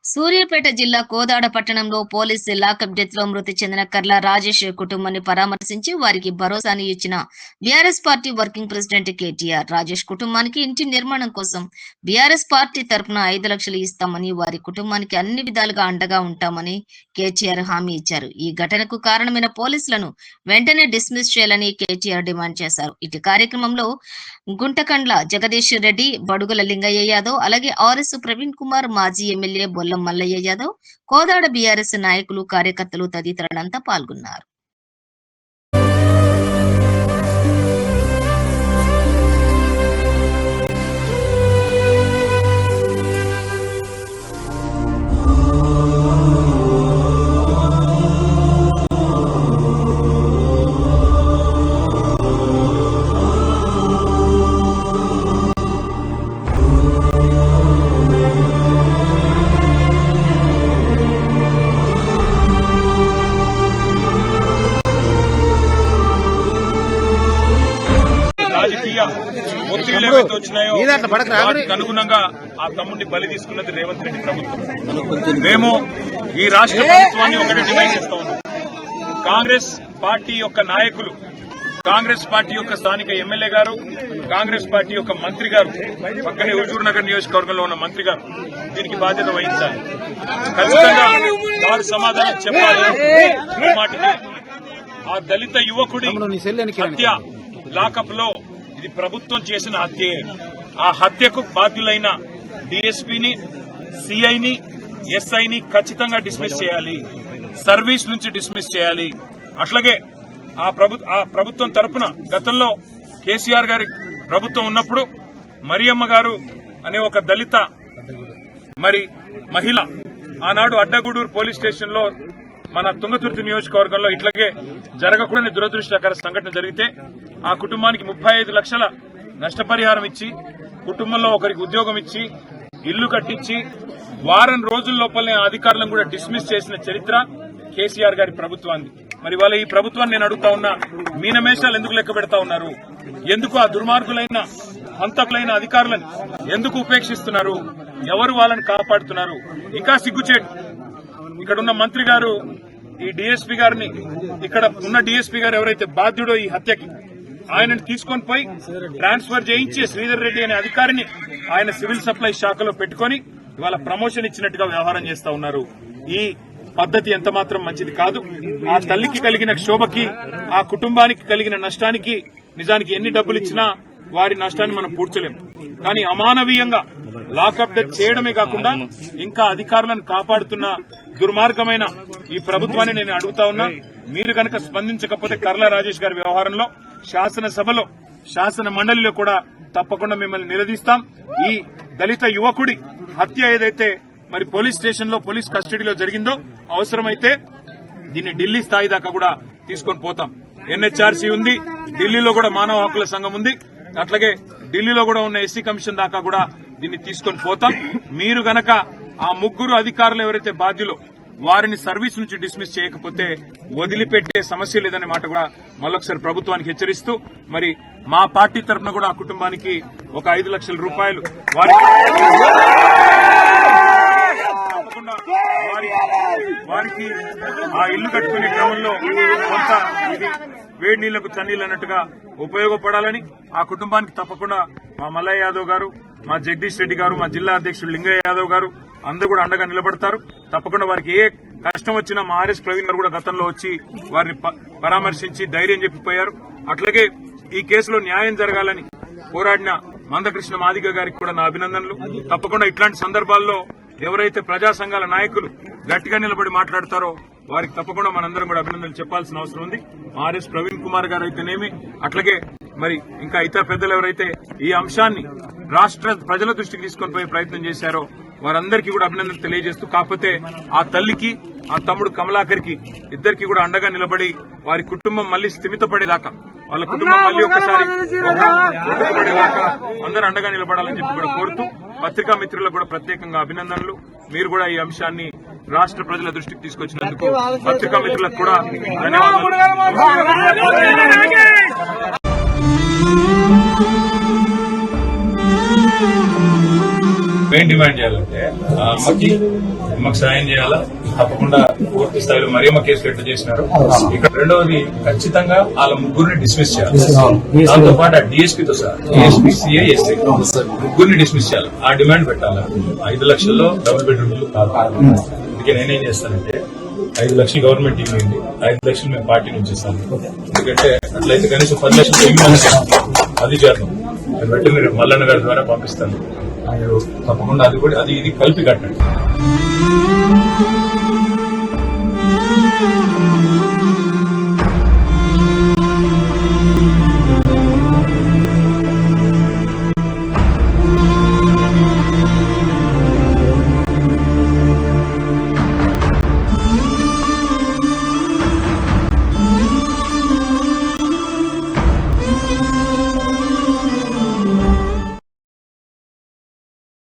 సూర్యాపేట జిల్లా కోదాడ పట్టణంలో police lockup death లో మృతి చెందిన కర్ల రాజేష్ కుటుంబాన్ని పరామర్శించి వారికి భరోసాని ఇచ్చిన BRS party working president KTR. Rajesh కుటుంబానికి ఇంటి నిర్మాణం కోసం బీఆర్ఎస్ పార్టీ తరఫున 5 లక్షలు ఇస్తామని, వారి కుటుంబానికి అన్ని విధాలుగా అండగా ఉంటామని కేటీఆర్ హామీ ఇచ్చారు. ఈ ఘటనకు కారణమైన పోలీసులను వెంటనే డిస్మిస్ చేయాలని కేటీఆర్ డిమాండ్ చేశారు. ఇటు కార్యక్రమంలో గుంటకండ్ల జగదీష్ రెడ్డి, బడుగుల లింగయ్య యాదవ్, అలాగే ఆర్ఎస్ ప్రవీణ్ కుమార్, మాజీ ఎమ్మెల్యే బొల్లం మల్లయ్య యాదవ్, కోదాడ బీఆర్ఎస్ నాయకులు, కార్యకర్తలు తదితరులంతా పాల్గొన్నారు. రాజకీయ ఒత్తిళ్లు ఏవైతే వచ్చినాయో వాటికి అనుగుణంగా ఆ తమ్ముడిని బలి తీసుకున్నది రేవంత్ రెడ్డి ప్రభుత్వం. మేము ఈ రాష్ట్ర ప్రభుత్వాన్ని ఒకటి డిమాండ్ చేస్తా ఉన్నాం. కాంగ్రెస్ పార్టీ యొక్క నాయకులు, కాంగ్రెస్ పార్టీ యొక్క స్థానిక ఎమ్మెల్యే గారు, కాంగ్రెస్ పార్టీ యొక్క మంత్రి గారు, పక్కనే హుజూర్ నగర్ నియోజకవర్గంలో ఉన్న మంత్రి గారు దీనికి బాధ్యత వహించాలి. ఖచ్చితంగా వారు సమాధానం చెప్పాలి. మాటికి ఆ దళిత యువకుడి హత్య లాకప్ లో ఇది ప్రభుత్వం చేసిన హత్యే. ఆ హత్యకు బాధ్యులైన డీఎస్పీని, సిఐని, ఎస్ఐని ఖచ్చితంగా డిస్మిస్ చేయాలి. సర్వీస్ నుంచి డిస్మిస్ చేయాలి. అట్లాగే ఆ ప్రభుత్వం తరపున గతంలో కేసీఆర్ గారి ప్రభుత్వం ఉన్నప్పుడు మరియమ్మ గారు అనే ఒక దళిత మహిళ ఆనాడు అడ్డగూడూరు పోలీస్ స్టేషన్ లో మన తుంగతుర్తి నియోజకవర్గంలో ఇట్లాగే జరగకూడని దురదృష్టకర సంఘటన జరిగితే ఆ కుటుంబానికి 35 లక్షల నష్టపరిహారం ఇచ్చి, కుటుంబంలో ఒకరికి ఉద్యోగం ఇచ్చి, ఇల్లు కట్టించి, వారం రోజుల లోపలనే అధికారులను కూడా డిస్మిస్ చేసిన చరిత్ర కేసీఆర్ గారి ప్రభుత్వాన్ని. మరి వాళ్ళ ఈ ప్రభుత్వాన్ని నేను అడుగుతా ఉన్నా, మీనమేషాలు ఎందుకు లెక్క పెడతా ఉన్నారు? ఎందుకు ఆ దుర్మార్గులైన, హంతకులైన అధికారులను ఎందుకు ఉపేక్షిస్తున్నారు? ఎవరు వాళ్ళని కాపాడుతున్నారు? ఇంకా సిగ్గుచేటు, ఇక్కడున్న మంత్రి గారు ఈ డీఎస్పీ గారిని, ఇక్కడ ఉన్న డీఎస్పీ గారు ఎవరైతే బాధ్యుడో ఈ హత్యకి, ఆయనను తీసుకొని పోయి ట్రాన్స్ఫర్ చేయించి శ్రీధర్ రెడ్డి అనే అధికారిని ఆయన సివిల్ సప్లై శాఖలో పెట్టుకుని ఇవాళ ప్రమోషన్ ఇచ్చినట్టుగా వ్యవహారం చేస్తా ఉన్నారు. ఈ పద్ధతి ఎంత మాత్రం మంచిది కాదు. ఆ తల్లికి కలిగిన క్షోభకి, ఆ కుటుంబానికి కలిగిన నష్టానికి నిజానికి ఎన్ని డబ్బులు ఇచ్చినా వారి నష్టాన్ని మనం పూడ్చలేం. కానీ అమానవీయంగా లాకప్ డెత్ చేయడమే కాకుండా ఇంకా అధికారులను కాపాడుతున్న దుర్మార్గమైన ఈ ప్రభుత్వాన్ని నేను అడుగుతా ఉన్నా, మీరు కనుక స్పందించకపోతే కర్ల రాజేష్ గారి వ్యవహారంలో శాసనసభలో, శాసన మండలిలో కూడా తప్పకుండా మిమ్మల్ని నిలదీస్తాం. ఈ దళిత యువకుడి హత్య ఏదైతే పోలీస్ స్టేషన్ లో, పోలీస్ కస్టడీలో జరిగిందో, అవసరమైతే దీన్ని ఢిల్లీ స్థాయి దాకా కూడా తీసుకొని పోతాం. ఎన్హెచ్ఆర్సీ ఉంది, ఢిల్లీలో కూడా మానవ హక్కుల సంఘం ఉంది, అట్లాగే ఢిల్లీలో కూడా ఉన్న ఎస్సీ కమిషన్ దాకా కూడా దీన్ని తీసుకొని పోతాం. మీరు గనక ఆ ముగ్గురు అధికారులు ఎవరైతే బాధ్యులో వారిని సర్వీస్ నుంచి డిస్మిస్ చేయకపోతే వదిలిపెట్టే సమస్య లేదనే మాట కూడా మళ్ళొకసారి ప్రభుత్వానికి హెచ్చరిస్తూ, మరి మా పార్టీ తరఫున కూడా ఆ కుటుంబానికి ఒక 5 లక్షల రూపాయలు వారికి ఆ ఇల్లు కట్టుకునే క్రమంలో కొంత ఇది వేడి నీళ్లకు చన్నీళ్ళు అన్నట్టుగా ఉపయోగపడాలని ఆ కుటుంబానికి తప్పకుండా మా మల్లయ్య యాదవ్ గారు, మా జగదీష్ రెడ్డి గారు, మా జిల్లా అధ్యక్షుడు లింగయ్య యాదవ్ గారు అందరూ కూడా అండగా నిలబడతారు. తప్పకుండా వారికి ఏ కష్టం వచ్చినా మా ఆర్ఎస్ ప్రవీణ్ గారు కూడా గతంలో వచ్చి వారిని పరామర్శించి ధైర్యం చెప్పిపోయారు. అట్లాగే ఈ కేసులో న్యాయం జరగాలని పోరాడిన మందకృష్ణ మాదిగ గారికి కూడా నా అభినందనలు. తప్పకుండా ఇట్లాంటి సందర్భాల్లో ఎవరైతే ప్రజా సంఘాల నాయకులు గట్టిగా నిలబడి మాట్లాడతారో వారికి తప్పకుండా మనందరం కూడా అభినందనలు చెప్పాల్సిన అవసరం ఉంది. ఆర్ఎస్ ప్రవీణ్ కుమార్ గారు అయితేనేమి, అట్లాగే ఇంకా ఇతర పెద్దలు ఎవరైతే ఈ అంశాన్ని రాష్ట్ర ప్రజల దృష్టికి తీసుకొని పోయే ప్రయత్నం చేశారో వారందరికీ కూడా అభినందనలు తెలియజేస్తూ, కాకపోతే ఆ తల్లికి, ఆ తమ్ముడు కమలాకర్కి ఇద్దరికి కూడా అండగా నిలబడి వారి కుటుంబం మళ్లీ స్థిమితపడేదాకా, వాళ్ళ కుటుంబం మళ్లీ ఒకసారి పడేదాకా అందరూ అండగా నిలబడాలని చెప్పి కూడా కోరుతూ, పత్రికా మిత్రులకు కూడా ప్రత్యేకంగా అభినందనలు. మీరు కూడా ఈ అంశాన్ని రాష్ట్ర ప్రజల దృష్టికి తీసుకొచ్చినందుకు పత్రికా మిత్రులకు కూడా ధన్యవాదాలు. ఏం డిమాండ్ చేయాలంటే ఆ అమ్మకి సాయం చేయాలా, తప్పకుండా పూర్తి స్థాయిలో మరియమ్మ కేసులు ఎట్లా చేసినారు. ఇక్కడ రెండవది ఖచ్చితంగా వాళ్ళ ముగ్గురిని డిస్మిస్ చేయాలి. దాంతో పాటు ఆ డిఎస్పీతో సార్ డిఎస్పీ సిఐ ఎస్ఐ ముగ్గురిని డిస్మిస్ చేయాలి. ఆ డిమాండ్ పెట్టాలి. 5 లక్షల్లో డబుల్ బెడ్రూమ్ కాదు. అందుకే నేనేం చేస్తానంటే 5 లక్షలు గవర్నమెంట్ ఇవ్వండి, 5 లక్షలు మేము పార్టీ నుంచి ఇస్తాను. ఎందుకంటే అట్లయితే కనీసం 10 లక్షలు అది చేద్దాం. నేను వెంటనే మీరు మల్లన్న గారి ద్వారా పంపిస్తాను. మీరు తప్పకుండా అది కూడా ఇది కలిపి కట్టండి.